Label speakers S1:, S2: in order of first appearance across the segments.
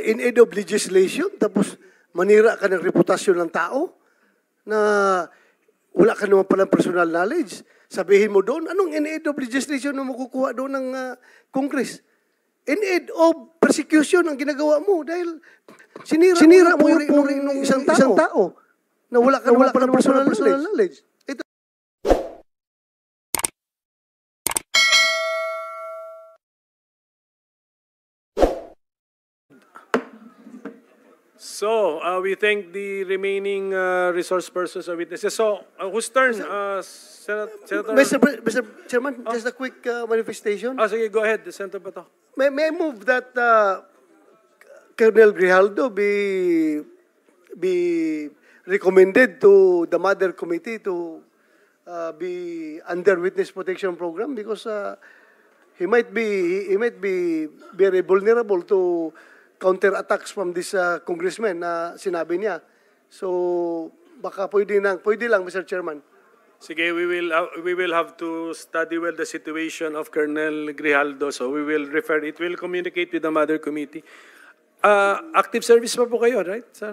S1: In aid of legislation, tapos manira ka ng reputasyon ng tao na wala ka naman palang personal knowledge. Sabihin mo doon, anong in aid of legislation na makukuha doon ng Congress? In aid of persecution ang ginagawa mo dahil sinira mo yung puri ng isang tao na wala ka naman palang personal knowledge.
S2: So, we thank the remaining resource persons or witnesses. So, whose turn? Senator?
S1: Mr. Chairman, just a quick manifestation.
S2: Sige, go ahead. Senator Bato.
S1: May I move that Colonel Grijaldo be recommended to the Mother Committee to be under witness protection program because he might be very vulnerable to counter attacks from this congressman na sinabi niya. So baka pwede lang Mr. Chairman.
S2: Sige, we will have to study well the situation of Colonel Grijaldo. So we will refer it. We'll communicate with the Mother Committee. Active service pa po kayo, right, sir?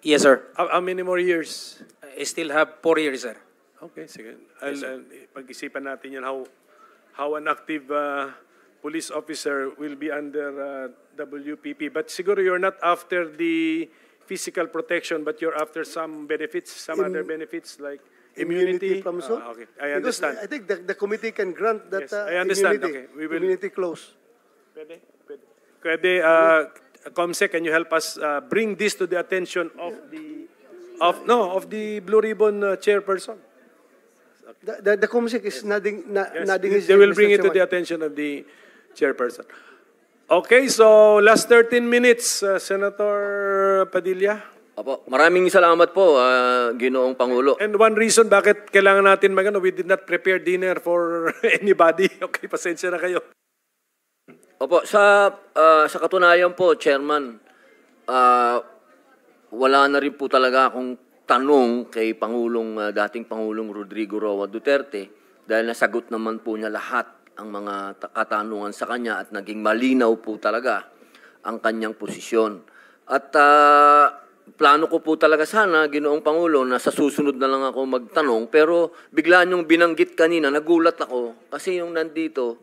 S3: Yes, sir.
S2: How many more years?
S3: I still have 4 years, sir.
S2: Okay, sige. I'll pag-isipan natin yan how an active police officer will be under WPP. But siguro you're not after the physical protection, but you're after some benefits, some other benefits like immunity
S1: from so.
S2: Okay, I understand.
S1: Because I think the committee can grant that
S2: Yes, I understand.
S1: immunity,
S2: Okay, we will.
S1: immunity clause.
S2: Pwede, Comsec, can you help us bring this to the attention of the Blue Ribbon chairperson?
S1: The COMSEC is nodding his
S2: They will
S1: head,
S2: bring
S1: Mr.
S2: it to the
S1: Chairman.
S2: attention of the chairperson. Okay, so last 13 minutes, Senator Padilla.
S4: Opo, maraming salamat po, Ginoong Pangulo.
S2: And one reason bakit kailangan natin we did not prepare dinner for anybody. Okay, pasensya na kayo.
S4: Opo, sa katunayan po, Chairman, wala na rin po talaga akong tanong kay dating Pangulong Rodrigo Roa Duterte dahil nasagot naman po niya lahat ang mga katanungan sa kanya at naging malinaw po talaga ang kanyang posisyon. At plano ko po talaga sana, Ginoong Pangulo, na sa susunod na lang ako magtanong, pero bigla niyong binanggit kanina, nagulat ako kasi yung nandito,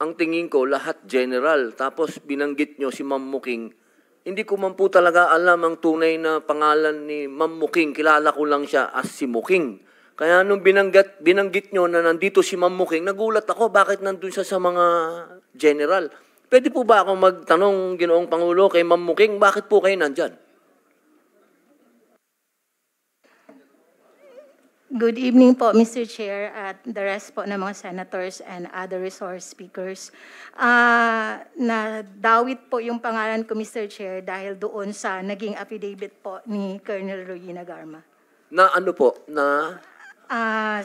S4: ang tingin ko lahat general, tapos binanggit niyo si Ma'am Muking. Hindi ko man po talaga alam ang tunay na pangalan ni Ma'am Muking, kilala ko lang siya as si Muking. Kaya nung binanggit nyo na nandito si Ma'am Muking, nagulat ako bakit nandun siya sa mga general. Pwede po ba ako magtanong, Ginoong Pangulo, kay Ma'am Muking, bakit po kayo nandyan?
S5: Good evening po, Mr. Chair, at the rest po ng mga senators and other resource speakers. Nadawit po yung pangalan ko, Mr. Chair, dahil doon sa naging affidavit po ni Colonel Rowena Garma.
S4: Na ano po? Na...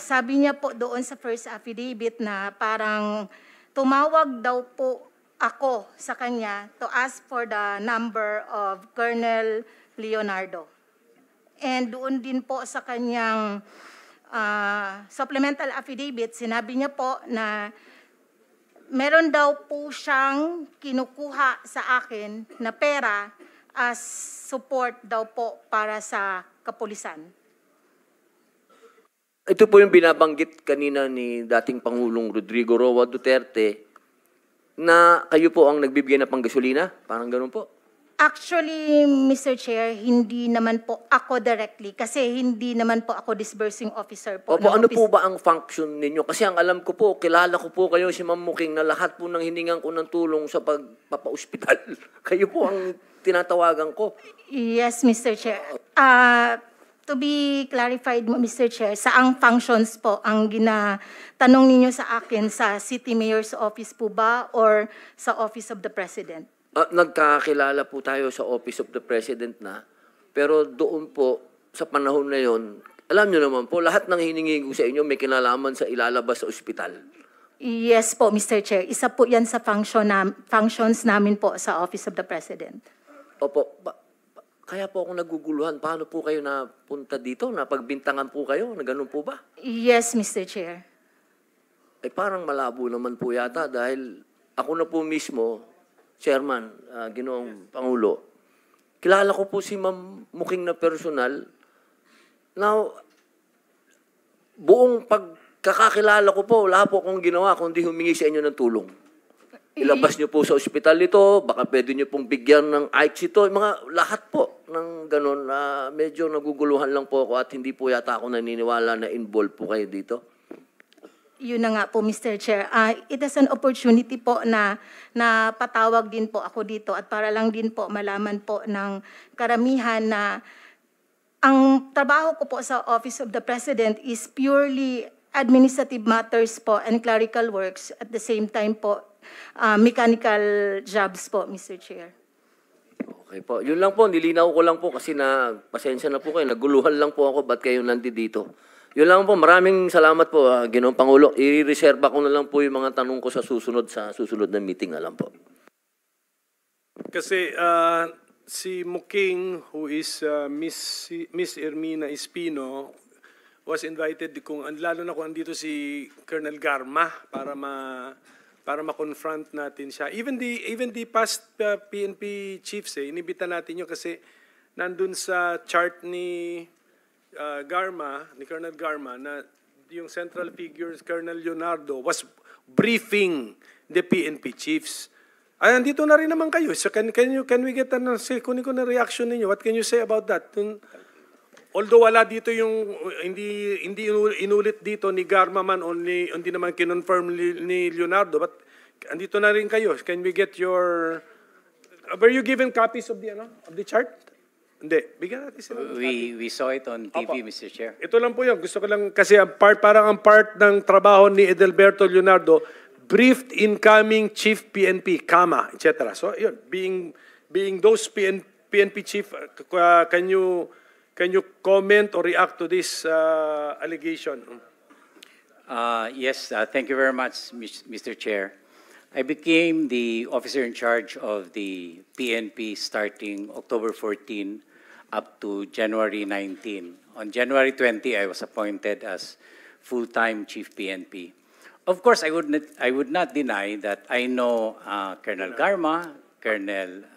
S5: sabi niya po doon sa first affidavit na parang tumawag daw po ako sa kanya to ask for the number of Colonel Leonardo. And doon din po sa kanyang supplemental affidavit, sinabi niya po na meron daw po siyang kinukuha sa akin na pera as support daw po para sa kapulisan.
S4: Ito po yung binabanggit kanina ni dating Pangulong Rodrigo Roa Duterte na kayo po ang nagbibigay na panggasolina? Parang ganun po.
S5: Actually, Mr. Chair, hindi naman po ako directly kasi hindi naman po ako disbursing officer po.
S4: Opo, ano po ba ang function ninyo? Kasi ang alam ko po, kilala ko po kayo si Ma'am Muking na lahat po ng hiningan ko ng tulong sa pagpapa-ospital. Kayo po ang tinatawagan ko.
S5: Yes, Mr. Chair. To be clarified, Mr. Chair, saang functions po ang ginatanong ninyo sa akin sa City Mayor's Office po ba or sa Office of the President?
S4: Nagkakilala po tayo sa Office of the President na, pero doon po, sa panahon na yon, alam nyo naman po, lahat ng hiningi ko sa inyo may kinalaman sa ilalabas sa ospital.
S5: Yes po, Mr. Chair. Isa po yan sa functions namin po sa Office of the President.
S4: Opo, kaya po ako naguguluhan. Paano po kayo napunta dito? Napagbintangan po kayo? Na ganun po ba?
S5: Yes, Mr. Chair.
S4: Parang malabo naman po yata dahil ako na po mismo Chairman, Ginoong Pangulo, kilala ko po si Ma'am Muking na personal. Now, buong pagkakakilala ko po, wala po akong ginawa kundi humingi sa inyo ng tulong. Ilabas niyo po sa ospital ito, baka pwede niyo pong bigyan ng ICE ito, mga lahat po ng ganun. Medyo naguguluhan lang po ako at hindi po yata ako naniniwala na involved po kayo dito.
S5: Yun na nga po, Mr. Chair. It is an opportunity po na patawag din po ako dito at para lang din po malaman po ng karamihan na ang trabaho ko po sa Office of the President is purely administrative matters po and clerical works. At the same time po, mechanical jobs po, Mr. Chair.
S4: Okay po. Yun lang po, nilinaw ko lang po kasi pasensya na po kayo, naguluhan lang po ako ba't kayo nandito. Yun lang po, maraming salamat po, Ginoong Pangulo. I-reserva ko na lang po yung mga tanong ko sa susunod na meeting na lang po.
S2: Kasi si Muking, who is Miss Ermina Espino, was invited lalo na kung andito si Colonel Garma para ma-confront natin siya. Even the past PNP chiefs, inibita natin yun kasi nandun sa chart ni Colonel Garma, na yung central figures, Colonel Leonardo, was briefing the PNP chiefs. Ay, andito na rin naman kayo. So can we get kunin ko na reaction ninyo? What can you say about that? Although wala dito yung, hindi inulit dito ni Garma man, hindi naman kinonfirm ni Leonardo, but andito na rin kayo. Can we get your, were you given copies of the chart? Hindi. Bigyan natin sila.
S3: We saw it on TV,
S2: Opo.
S3: Mr. Chair.
S2: Ito lang po yun. Gusto ko lang, kasi parang ang part ng trabaho ni Edelberto Leonardo, briefed incoming chief PNP, etc. So, yun, being those PNP chief, can you comment or react to this allegation?
S3: Yes, thank you very much, Mr. Chair. I became the officer in charge of the PNP starting October 14 up to January 19. On January 20, I was appointed as full-time chief PNP. Of course, I would not deny that I know Colonel Garma, Colonel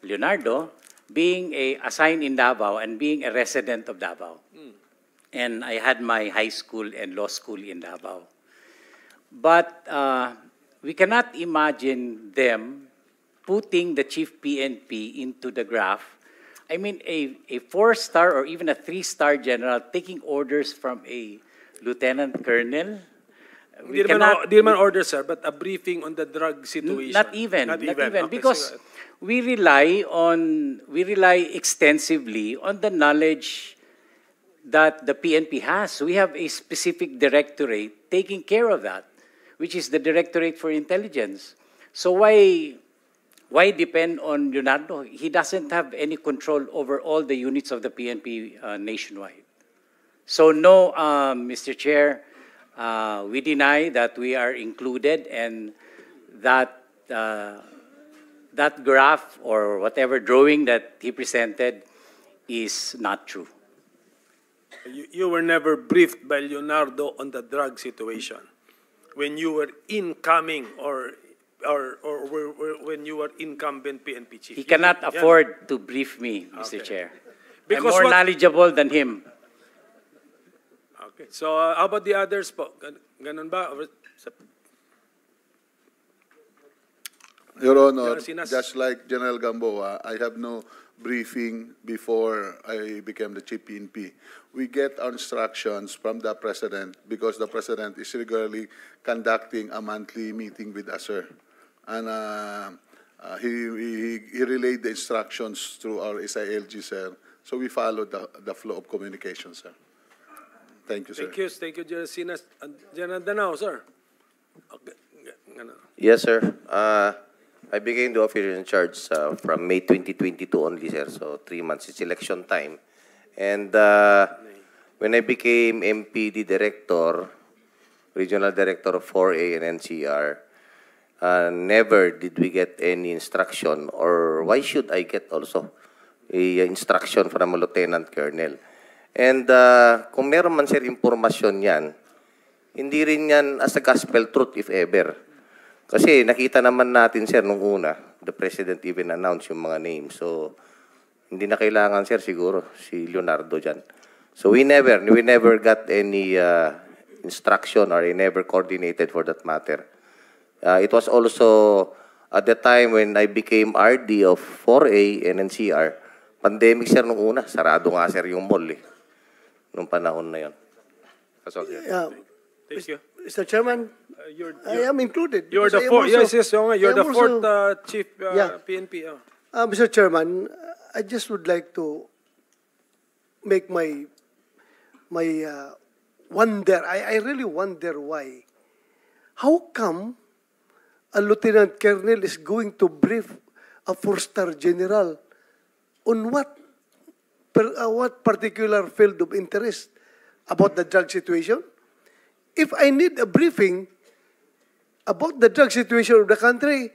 S3: Leonardo, being assigned in Davao and being a resident of Davao. And I had my high school and law school in Davao. But we cannot imagine them putting the chief PNP into the graph. I mean, a 4-star or even a 3-star general taking orders from a lieutenant colonel.
S2: Hindi naman order, sir, but a briefing on the drug situation.
S3: Not even, okay, because
S2: so,
S3: we rely extensively on the knowledge that the PNP has. We have a specific directorate taking care of that, which is the Directorate for Intelligence. So why depend on Leonardo? He doesn't have any control over all the units of the PNP nationwide. So no, Mr. Chair, we deny that we are included, and that that graph or whatever drawing that he presented is not true.
S2: You were never briefed by Leonardo on the drug situation when you were incoming or when you were incumbent PNP chief.
S3: He cannot afford to brief me, Mr. Chair.
S2: Because
S3: I'm more knowledgeable than him.
S2: Okay. So how about the others po? Ganun ba?
S6: Your Honor,
S2: Sinas.
S6: just like General Gamboa, I have no briefing before I became the chief PNP. We get our instructions from the President because the President is regularly conducting a monthly meeting with us, sir. And he relayed the instructions through our SILG, sir. So we followed the flow of communication, sir. Thank you, sir.
S2: Thank you, General Sinas. General Danao, sir. Okay.
S7: Yes, sir. I became the officer in charge from May 2022 only, sir. So 3 months. It's election time. And when I became MPD director, regional director of 4A and NCR, never did we get any instruction, or why should I get also a instruction from a lieutenant colonel? And kung meron man, sir, impormasyon yan, hindi rin yan as a gospel truth, if ever. Kasi nakita naman natin, sir, nung una, the President even announced yung mga names. So, hindi na kailangan, sir, siguro, si Leonardo dyan. So, we never got any instruction or we never coordinated for that matter. It was also at the time when I became RD of 4A and NCR, pandemic, sir, nung una. Sarado nga, sir, yung mall, nung panahon na yun. That's all, sir.
S2: Thank you.
S1: Mr. Chairman, I am included.
S2: You're the
S1: because I am
S2: fourth.
S1: also-
S2: You're
S1: I am
S2: the
S1: also-
S2: fourth chief
S1: Yeah.
S2: PNP.
S1: Mr. Chairman, I just would like to make my wonder. I really wonder why. How come a lieutenant colonel is going to brief a four-star general on what particular field of interest about the drug situation? If I need a briefing about the drug situation of the country,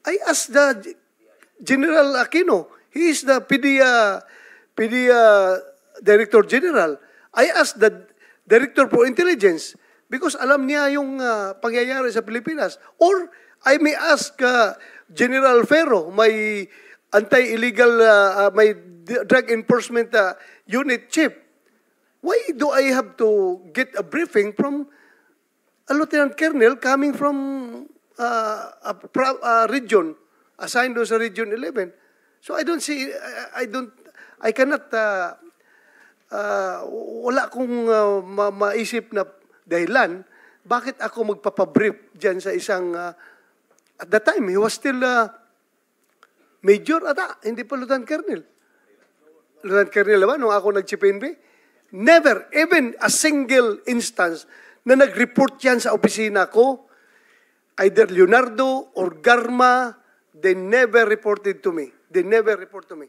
S1: I ask the General Aquino. He is the PDEA Director General. I ask the Director for Intelligence because alam niya yung pangyayari sa Pilipinas. Or I may ask General Ferro, my anti-illegal, my drug enforcement unit chief. Why do I have to get a briefing from a lieutenant colonel coming from a region assigned to sa Region 11? So I don't see, I cannot, wala akong maisip na dahilan bakit ako magpapabrief dyan sa isang, at the time, he was still major ata, hindi pa lieutenant colonel. Lieutenant colonel ba, nung ako nag-CPNP? Never, even a single instance na nag-report yan sa opisina ko, either Leonardo or Garma, they never reported to me. They never report to me.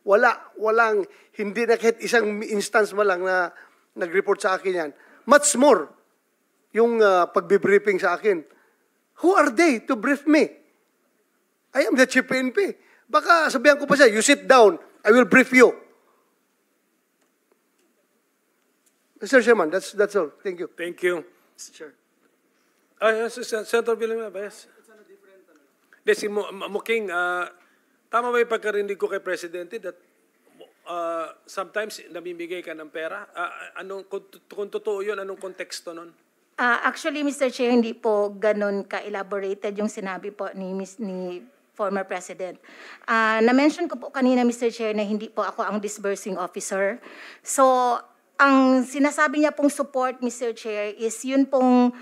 S1: Walang, hindi na kahit isang instance mo lang na nag-report sa akin yan. Much more, yung pagbibriefing sa akin. Who are they to brief me? I am the chief PNP. Baka sabihan ko pa siya, you sit down, I will brief you. Mr. Chairman, that's all. Thank you.
S2: Thank you.
S1: Mr. Chair.
S2: Yes, Senator Villanueva, yes. Yes, Muking, tama ba yung pagkarinig ko kay Presidente that sometimes namimigay ka ng pera? Kung totoo yun, anong konteksto nun?
S5: Actually, Mr. Chair, hindi po ganun ka-elaborated yung sinabi po ni former President. Na-mention ko po kanina, Mr. Chair, na hindi po ako ang disbursing officer. So, ang sinasabi niya pong support, Mr. Chair, is yun pong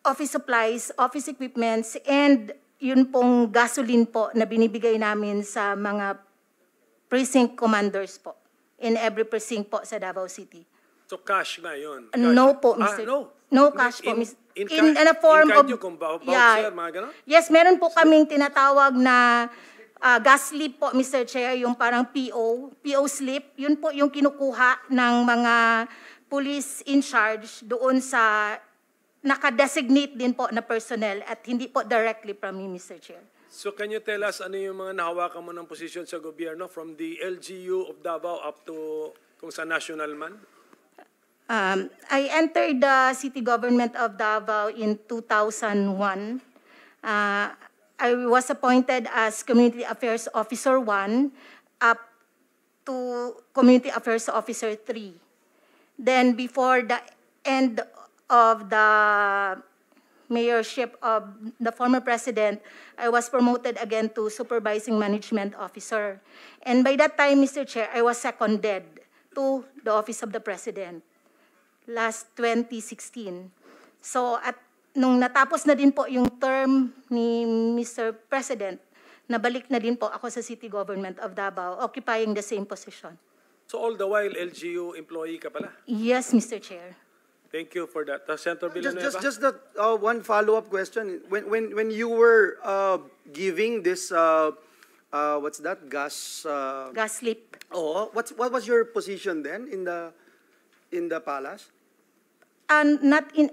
S5: office supplies, office equipments, and yun pong gasoline po na binibigay namin sa mga precinct commanders po in every precinct po sa Davao City.
S2: So cash na yun?
S5: No po, Mr.
S2: No?
S5: No cash po, Mr.
S2: In
S5: a form of...
S2: voucher, mga gano'n?
S5: Yes, meron po kaming tinatawag na gas slip po, Mr. Chair, yung parang PO slip. Yun po yung kinukuha ng mga police in charge doon sa nakadesignate din po na personnel at hindi po directly from me, Mr. Chair.
S2: So can you tell us ano yung mga nahawakan mo ng posisyon sa gobyerno from the LGU of Davao up to kung sa national man?
S5: I entered the city government of Davao in 2001. I was appointed as Community Affairs Officer 1 up to Community Affairs Officer 3. Then before the end of the mayorship of the former president, I was promoted again to Supervising Management Officer. And by that time, Mr. Chair, I was seconded to the Office of the President last 2016. So nung natapos na din po yung term ni Mr. President, nabalik na din po ako sa City Government of Davao, occupying the same position.
S2: So all the while, LGU employee ka pala?
S5: Yes, Mr. Chair.
S2: Thank you for that. Senator Villanueva?
S8: Just that one follow-up question. When you were giving this, what's that, gas?
S5: Gas slip.
S8: Oh, what was your position then in the palace?
S5: Not in,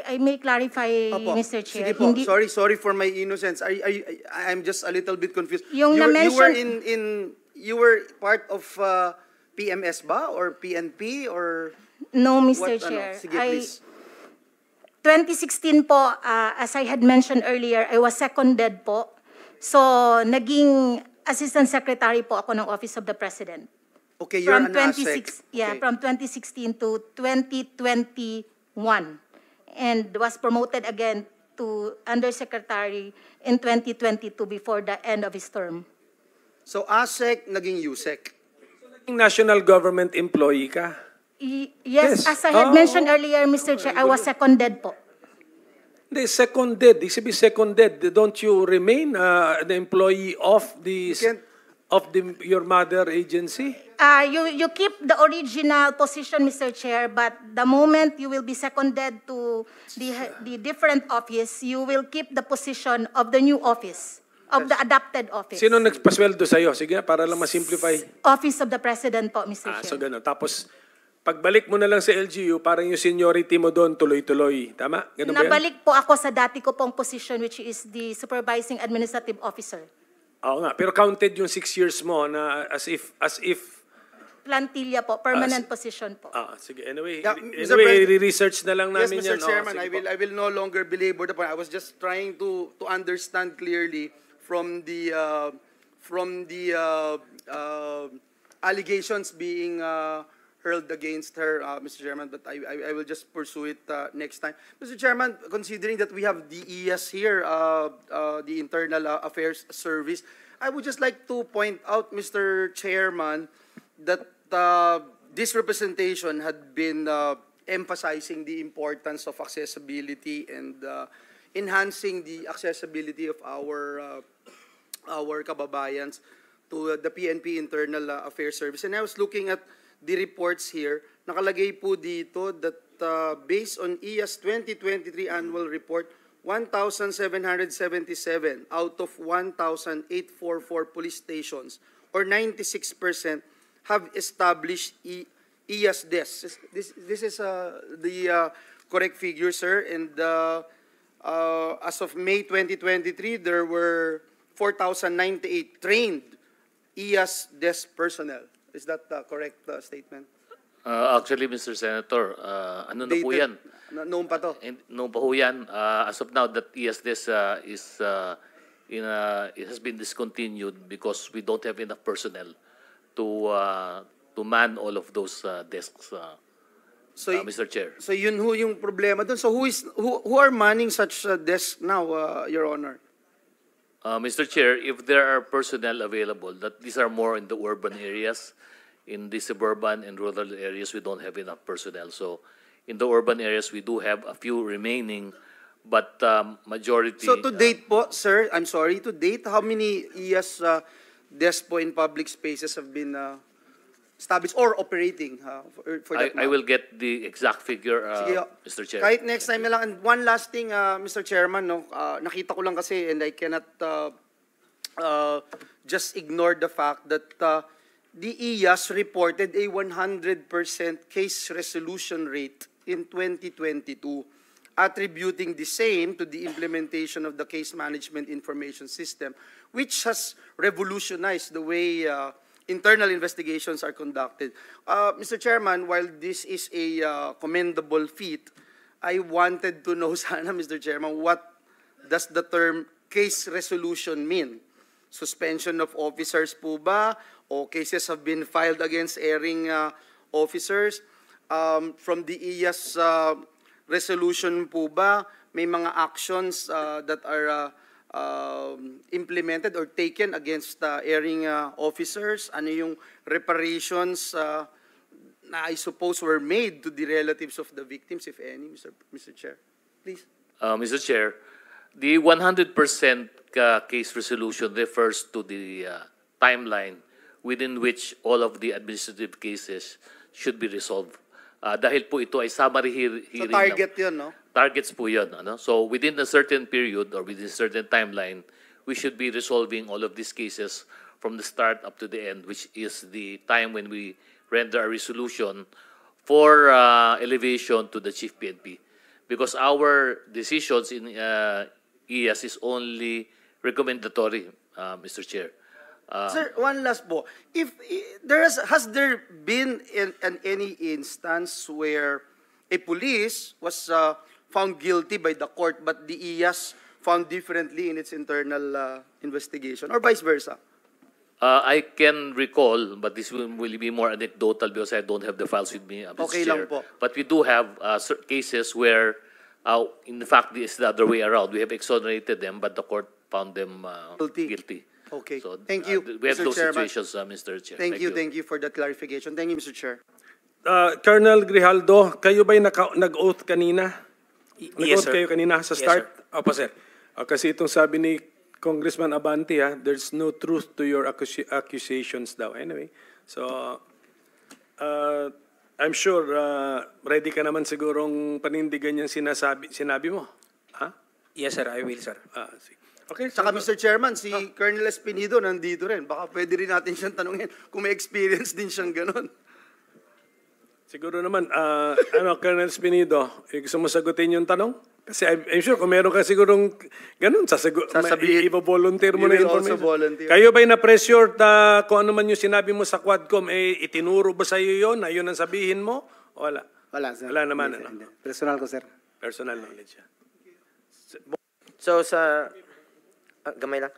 S5: I may clarify,
S8: Opo.
S5: Mr. Chair.
S8: Sige po.
S5: Hindi,
S8: Sorry for my innocence. I'm just a little bit confused.
S5: Yung
S8: you were
S5: na-mention-
S8: you were part of PMS ba or PNP or
S5: no, Mr.
S8: what?
S5: Chair.
S8: Sige, please.
S5: 2016 po, as I had mentioned earlier, I was seconded po. So, naging Assistant Secretary po ako ng Office of the President.
S8: Okay, you're
S5: From
S8: an ASEC.
S5: 26, yeah,
S8: Okay.
S5: from 2016 to 2021. And was promoted again to Undersecretary in 2022 before the end of his term.
S8: So ASEC, naging USEC.
S2: National government employee ka?
S5: Yes,
S2: Yes.
S5: as I had mentioned earlier, Mr. Chair, I was seconded po.
S2: Hindi, seconded. Ibig sabihin seconded. Don't you remain an employee of
S8: can't-
S2: your mother agency?
S5: You keep the original position, Mr. Chair, but the moment you will be seconded to the different office, you will keep the position of the new office, of the adopted office.
S2: Sino nagpasweldo sa'yo? Sige, para lang ma-simplify.
S5: Office of the President po, Mr. Chair.
S2: So gano'n. Tapos, pagbalik mo na lang sa LGU, parang yung seniority mo doon tuloy-tuloy. Tama? Ganun ba yan?
S5: Nabalik po ako sa dati ko pong position, which is the Supervising Administrative Officer.
S2: Oo nga. Pero counted yung 6 years mo na as if
S5: Plantilla po, permanent position po.
S2: sige. Anyway,
S8: Yeah, Mr. President.
S2: research na lang
S8: Yes,
S2: namin
S8: Mr.
S2: yan.
S8: Chairman,
S2: sige po.
S8: I will no longer belabor the point. I was just trying to understand clearly from the allegations being hurled against her, Mr. Chairman, but I will just pursue it next time. Mr. Chairman, considering that we have the ES here, the Internal Affairs Service, I would just like to point out, Mr. Chairman, that this representation had been emphasizing the importance of accessibility and enhancing the accessibility of our kababayans to the PNP Internal Affairs Service. And I was looking at the reports here. Nakalagay po dito that based on EAS 2023 annual report, 1,777 out of 1,844 police stations, or 96%, have established EAS desks. This is the correct figure, sir. And as of May 2023, there were 4,098 trained EAS desk personnel. Is that the correct statement?
S9: Actually, Mr. Senator, ano na po yan?
S8: Noon pa to?
S9: Noon pa po yan. As of now, that ESDES it has been discontinued because we don't have enough personnel to man all of those desks, Mr. Chair.
S8: So yun ho yung problema doon. So who are manning such desks now, Your Honor?
S9: Mr. Chair, if there are personnel available, that these are more in the urban areas. In the suburban and rural areas, we don't have enough personnel. So in the urban areas, we do have a few remaining, but majority...
S8: So to date po, sir, I'm sorry, to date, how many EAS desks po in public spaces have been established or operating for that
S9: I will get the exact figure,
S8: Sige,
S9: Mr. Chair.
S8: Kahit next time na lang. And one last thing, Mr. Chairman, no, nakita ko lang kasi and I cannot just ignore the fact that the EAS reported a 100% case resolution rate in 2022, attributing the same to the implementation of the Case Management Information System, which has revolutionized the way internal investigations are conducted. Mr. Chairman, while this is a commendable feat, I wanted to know sana, Mr. Chairman, what does the term case resolution mean? Suspension of officers po ba? O cases have been filed against erring officers? From the EAS resolution po ba, may mga actions that are implemented or taken against erring officers? Ano yung reparations na I suppose were made to the relatives of the victims, if any, Mr. Chair? Please.
S9: Mr. Chair, the 100% case resolution refers to the timeline within which all of the administrative cases should be resolved. Dahil po ito ay summary hearing.
S8: So target yun, no?
S9: Targets po yun. Ano? So within a certain period or within a certain timeline, we should be resolving all of these cases from the start up to the end, which is the time when we render a resolution for elevation to the Chief PNP. Because our decisions in EAS is only recommendatory, Mr. Chair.
S8: Sir, one last po. If has there been any instance where a police was found guilty by the court, but the IAS found differently in its internal investigation, or vice versa?
S9: I can recall, but this will be more anecdotal because I don't have the files with me, Mr.
S8: Okay
S9: Chair.
S8: lang po.
S9: But we do have cases where, in fact, it's the other way around. We have exonerated them, but the court found them guilty.
S8: Okay.
S9: So,
S8: Thank you,
S9: we have
S8: Mr.
S9: those
S8: Chairman.
S9: situations, Mr. Chair.
S8: Thank you for that clarification. Thank you, Mr. Chair.
S2: Colonel Grijaldo, kayo ba'y nag-oath kanina?
S10: Yes,
S2: Nag-oath
S10: sir.
S2: kayo kanina sa
S10: Yes,
S2: start? Opo, sir. Kasi itong sabi ni Congressman Abante, there's no truth to your accusations daw. Anyway, so I'm sure ready ka naman sigurong panindigan yung sinabi mo. Ha?
S10: Yes, sir. I will, sir.
S2: Sige. Okay.
S8: Saka Mr. Chairman, si Colonel Espinido nandito rin. Baka pwede rin natin siyang tanungin kung may experience din siyang ganun.
S2: Siguro naman, Colonel Espinido, gusto mo sagutin yung tanong? Kasi I'm sure kung meron ka sigurong ganun,
S8: Sasabihin,
S2: i-volunteer mo na
S8: you will also
S2: information.
S8: volunteer.
S2: Kayo ba'y na-pressure kung ano man yung sinabi mo sa Quadcom, itinuro ba sa iyo yun? Ayun ang sabihin mo? O wala?
S11: Wala, sir.
S2: Wala naman,
S11: Hindi,
S2: ano?
S11: hindi. Personal ko, sir.
S2: Personal knowledge yan.
S12: So sa gamay lang.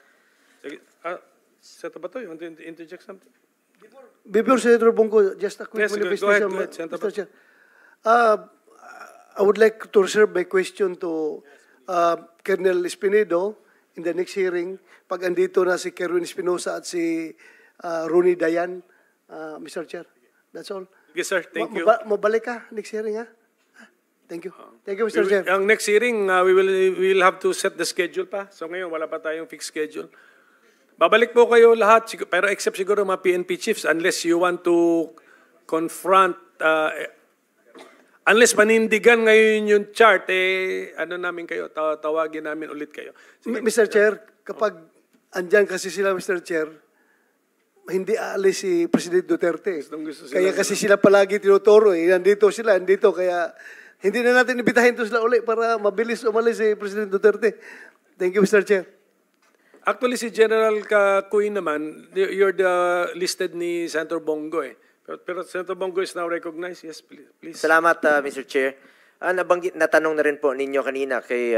S2: Sige. Seto ba to? You want to interject something?
S1: Before Senator Bongo, just a quick
S2: Yes, go ahead, Senator
S1: Mr. Chair. I would like to reserve my question to Colonel Espinido in the next hearing. Pag andito na si Kerwin Espinosa at si Ronnie Dayan, Mr. Chair. That's all.
S2: Yes, sir. Thank you.
S1: Mabalik ka next hearing, ha? Thank you. Thank you, Mr. Chair.
S2: Ang next hearing, we will have to set the schedule pa. So ngayon, wala pa tayong fixed schedule. Babalik po kayo lahat, pero except siguro mga PNP chiefs, unless you want to confront, unless panindigan ngayon yung chart, ano namin kayo, tawagin namin ulit kayo. Sige.
S1: Mr. Chair, kapag andyan kasi sila, Mr. Chair, hindi aalis si President Duterte. Kaya kasi sila palagi tinuturo. Nandito sila, nandito. Kaya hindi na natin ibitahin to sila ulit para mabilis umalis si President Duterte. Thank you, Mr. Chair.
S2: Actually, si General Kakuy naman, you're the listed ni Senator Bongo eh. Pero Senator Bongo is now recognized. Yes, please.
S12: Salamat, Mr. Chair. Nabanggit na tanong na rin po ninyo kanina kay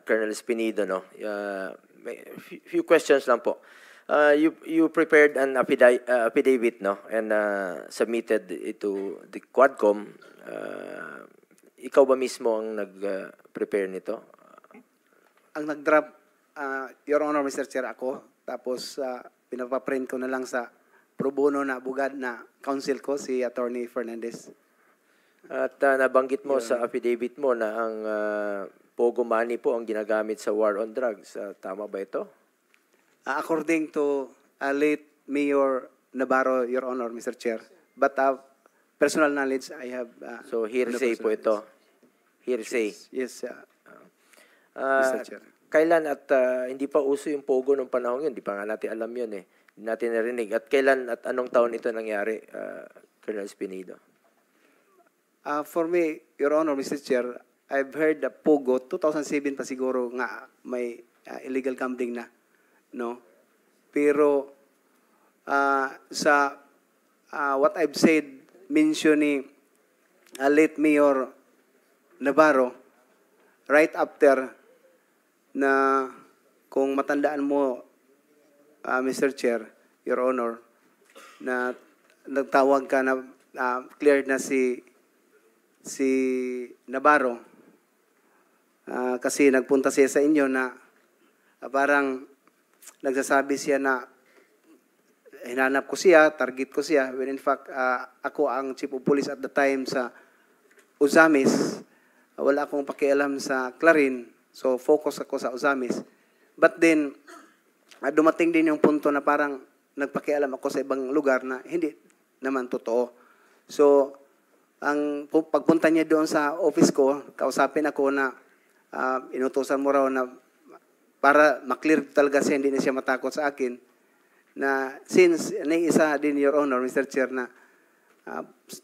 S12: Colonel Espinido, no? May few questions lang po. You prepared an affidavit, no? And submitted it to the Quadcom. Ikaw ba mismo ang nag-prepare nito?
S11: Ang nag-draft, Your Honor, Mr. Chair, ako. Tapos, pinapaprint ko na lang sa pro bono na bugad na counsel ko, si Attorney Fernandez.
S12: At nabanggit mo sa affidavit mo na ang Pogo money po ang ginagamit sa war on drugs. Tama ba ito?
S11: According to late Mayor Navarro, Your Honor, Mr. Chair. But personal knowledge, I have...
S12: so, hearsay po ito? Hearsay?
S11: Yes, Mr. Chair.
S12: Kailan at hindi pa uso yung Pogo nung panahon yun? Hindi pa nga natin alam yun eh. Hindi natin narinig. At kailan at anong taon ito nangyari, Colonel Espinido?
S11: For me, Your Honor, Mr. Chair, I've heard the Pogo, 2007 pa siguro nga may illegal gambling na. No? Pero sa what I've said, mention ni late Mayor Navarro, right after na kung matandaan mo, Mr. Chair, Your Honor, na nagtawag ka na cleared na si Navarro kasi nagpunta siya sa inyo na parang nagsasabi siya na hinanap ko siya, target ko siya, when in fact ako ang chief of police at the time sa Uzamis. Wala akong pakialam sa Clarin. So, focus ako sa Uzamis. But then, dumating din yung punto na parang nagpakialam ako sa ibang lugar na hindi naman totoo. So, ang pagpunta niya doon sa office ko, kausapin ako na inutusan mo raw na para maklear talaga siya, hindi na siya matakot sa akin. Na since, isa din, Your Honor, Mr. Chair, na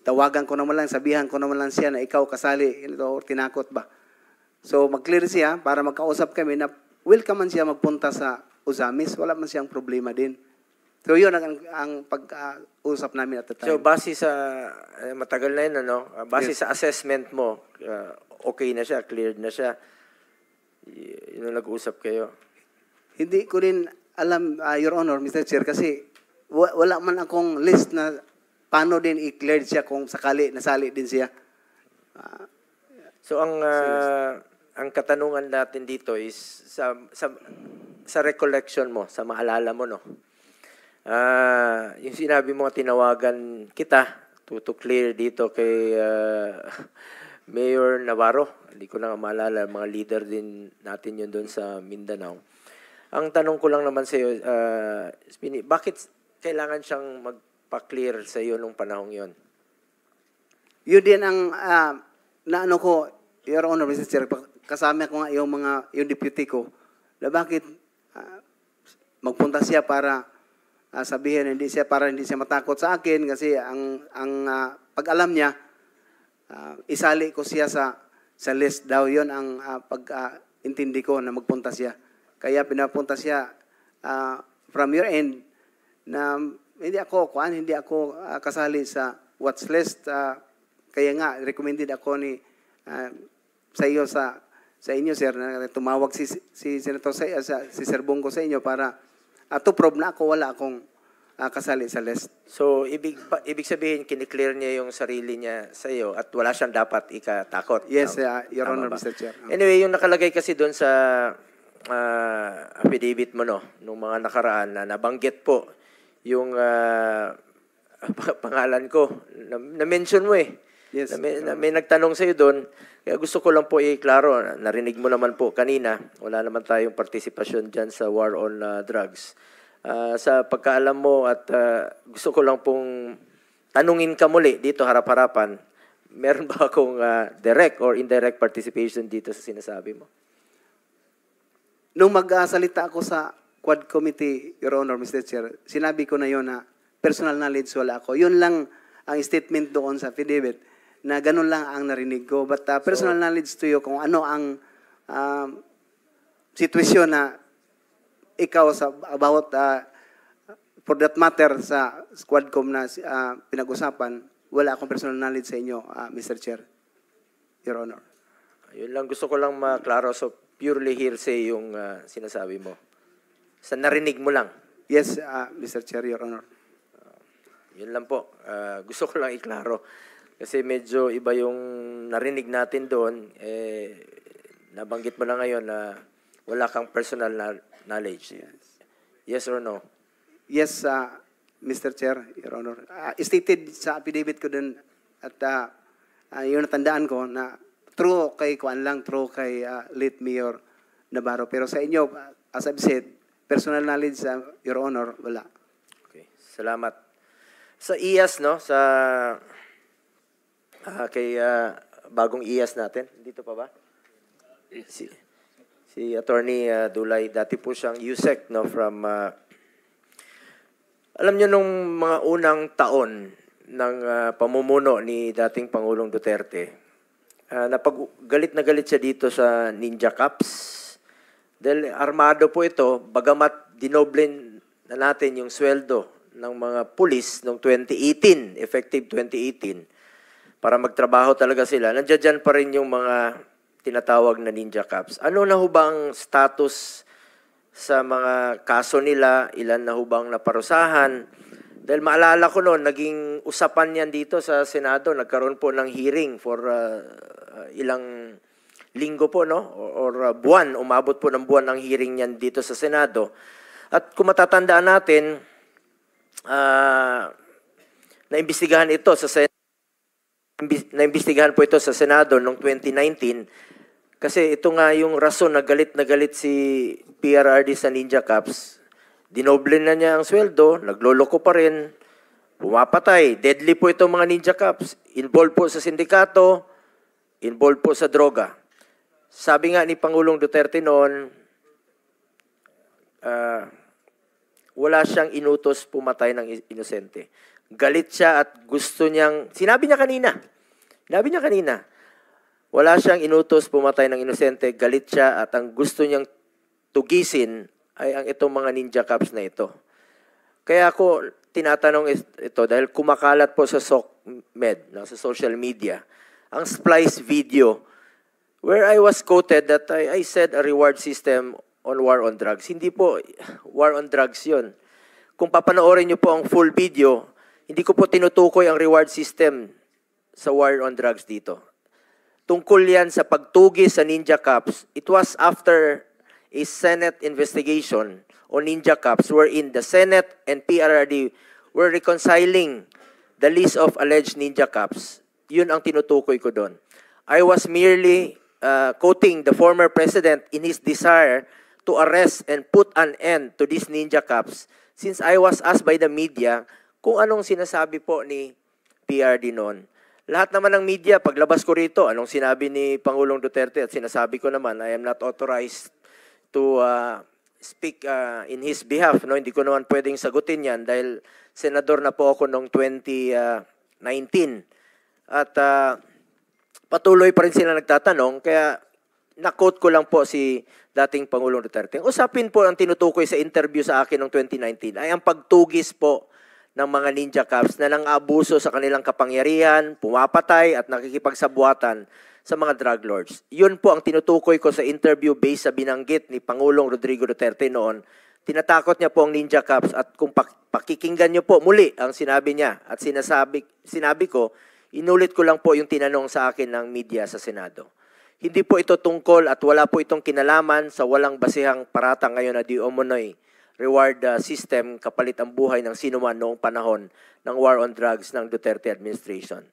S11: tawagan ko naman lang, sabihan ko naman lang siya na ikaw kasali, or tinakot ba? So, mag-clear siya para magkausap kami na welcome man siya magpunta sa Uzamis. Wala man siyang problema din. So yun ang pag-usap namin at the time.
S12: So base sa matagal na yun, ano? Base
S11: Yes.
S12: sa assessment mo, okay na siya, cleared na siya. Yun ang nag-usap kayo.
S11: Hindi ko rin alam, Your Honor, Mr. Chair, kasi wala man akong list na paano din i-cleared siya kung sakali nasali din siya.
S12: So ang katanungan natin dito is sa recollection mo, sa maalala mo, no? Yung sinabi mo, tinawagan kita to clear dito kay Mayor Navarro. Hindi ko na maalala, mga leader din natin yun doon sa Mindanao. Ang tanong ko lang naman sa iyo, Spini, bakit kailangan siyang magpa-clear sa iyo nung panahong yon?
S11: Yun din ang naano ko, Your Honor, Mr. Chair, kasama ko nga yung deputy ko, na bakit magpunta siya para sabihin para hindi siya matakot sa akin kasi ang pag-alam niya isali ko siya sa list daw. Yon ang pag-intindi ko na magpunta siya. Kaya pinapunta siya from your end na hindi ako kasali sa watch list. Kaya nga recommended ako ni sa inyo sir na tumawag si Senator si Sir Bongo sa inyo para to prove na wala akong kasali sa list.
S12: So, ibig sabihin, kiniklear niya yung sarili niya sa iyo at wala siyang dapat ikatakot.
S11: Yes, Your Honor,
S12: ba?
S11: Mr. Chair.
S12: Anyway, yung nakalagay kasi doon sa affidavit mo, no, nung mga nakaraan na nabanggit po yung pangalan ko. Na-mention mo eh.
S11: Yes.
S12: Na may nagtanong sa iyo doon. Kaya gusto ko lang po i-klaro. Narinig mo naman po kanina. Wala naman tayong partisipasyon dyan sa war on drugs. Sa pagkaalam mo at gusto ko lang pong tanungin ka muli dito harap-harapan. Meron ba akong direct or indirect participation dito sa sinasabi mo?
S11: Nung magsalita ako sa Quad Committee, Your Honor, Mr. Chair, sinabi ko na yon na personal knowledge wala ako. Yun lang ang statement doon sa affidavit na ganun lang ang narinig ko. But personal knowledge to you kung ano ang sitwasyon na ikaw about for that matter sa Squadcom na pinag-usapan, wala akong personal knowledge sa inyo, Mr. Chair, Your Honor.
S12: Yun lang, gusto ko lang maklaro. So, purely hearsay yung sinasabi mo. Sa narinig mo lang.
S11: Yes, Mr. Chair, Your Honor.
S12: Yun lang po. Gusto ko lang iklaro. Kasi medyo iba yung narinig natin doon. Nabanggit mo na ngayon na wala kang personal knowledge. Yes or no?
S11: Yes, Mr. Chair, Your Honor. Stated sa affidavit ko dun at yung natandaan ko na true kay late Mayor Navarro. Pero sa inyo, as I've said, personal knowledge, Your Honor, wala.
S12: Okay. Salamat. Sa IAS, no? Sa kay bagong IAS natin. Dito pa ba? Si Attorney Dulay, dati po siyang USEC, no? From alam niyo nung mga unang taon ng pamumuno ni dating Pangulong Duterte, galit na galit siya dito sa Ninja Cups. Dahil armado po ito, bagamat dinoble na natin yung sweldo ng mga pulis noong 2018, effective 2018, para magtrabaho talaga sila. Nandiyan dyan pa rin yung mga tinatawag na Ninja Cups. Ano na ho ba ang status sa mga kaso nila? Ilan na ho bang naparusahan? Dahil maalala ko noon, naging usapan yan dito sa Senado. Nagkaroon po ng hearing for ilang linggo po, no? Or buwan. Umabot po ng buwan ang hearing yan dito sa Senado. At kung matatandaan natin, naimbestigahan ito sa Senado. Naimbestigahan po ito sa Senado noong 2019 kasi ito nga yung rason na galit si PRRD sa Ninja Cups. Dinoble na niya ang sweldo, nagloloko pa rin, pumapatay. Deadly po itong mga Ninja Cups. Involved po sa sindikato, involved po sa droga. Sabi nga ni Pangulong Duterte noon, wala siyang inutos pumatay ng inosente. Galit siya at gusto niyang, sinabi niya kanina, wala siyang inutos pumatay ng inosente, galit siya at ang gusto niyang tugisin ay ang itong mga Ninja Cups na ito. Kaya ako tinatanong ito dahil kumakalat po sa SOCMED, no, sa social media, ang splice video where I was quoted that I said a reward system on war on drugs. Hindi po war on drugs yun. Kung papanoorin niyo po ang full video, hindi ko po tinutukoy ang reward system sa war on drugs dito. Tungkol yan sa pagtugis sa Ninja Cups. It was after a Senate investigation on Ninja Cups wherein the Senate and PRRD were reconciling the list of alleged Ninja Cups. Yun ang tinutukoy ko doon. I was merely quoting the former president in his desire to arrest and put an end to these Ninja Cups since I was asked by the media kung anong sinasabi po ni PRD noon. Lahat naman ng media, paglabas ko rito, anong sinabi ni Pangulong Duterte at sinasabi ko naman, I am not authorized to speak in his behalf. No? Hindi ko naman pwedeng sagutin yan dahil senador na po ako noong 2019. At patuloy pa rin sila nagtatanong, kaya na-quote ko lang po si dating Pangulong Duterte. Usapin po ang tinutukoy sa interview sa akin noong 2019 ay ang pagtugis po ng mga Ninja Cups na nang-abuso sa kanilang kapangyarihan, pumapatay at nakikipagsabuatan sa mga drug lords. Yun po ang tinutukoy ko sa interview based sa binanggit ni Pangulong Rodrigo Duterte noon. Tinatakot niya po ang Ninja Cups at kung pakikinggan niyo po muli ang sinabi niya at sinabi ko, inulit ko lang po yung tinanong sa akin ng media sa Senado. Hindi po ito tungkol at wala po itong kinalaman sa walang basihang paratang ngayon na di umano'y reward system kapalit ang buhay ng sinuman noong panahon ng war on drugs ng Duterte administration.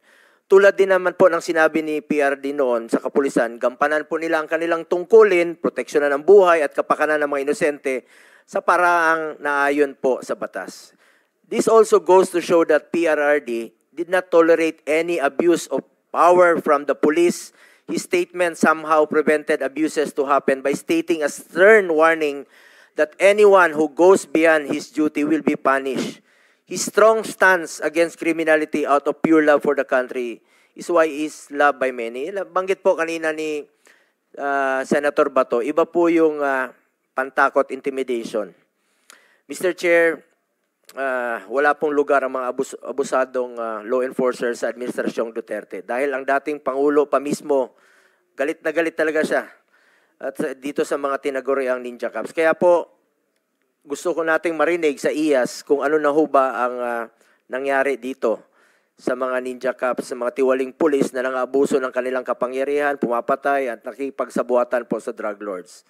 S12: Tulad din naman po ng sinabi ni PRD noon sa kapulisan, gampanan po nila ang kanilang tungkulin, proteksyonan ng buhay at kapakanan ng mga inosente sa paraang naayon po sa batas. This also goes to show that PRRD did not tolerate any abuse of power from the police. His statement somehow prevented abuses to happen by stating a stern warning that anyone who goes beyond his duty will be punished. His strong stance against criminality out of pure love for the country is why he is loved by many. Banggit po kanina ni Senator Bato, iba po yung pantakot intimidation. Mr. Chair, wala pong lugar ang mga abusadong law enforcers sa Administrasyong Duterte. Dahil ang dating Pangulo pa mismo, galit na galit talaga siya at dito sa mga tinaguriang Ninja Cups. Kaya po, gusto ko nating marinig sa IAS kung ano na ho ba ang nangyari dito sa mga Ninja Cups, sa mga tiwaling pulis na nang-abuso ng kanilang kapangyarihan, pumapatay at nakipagsabuatan po sa drug lords.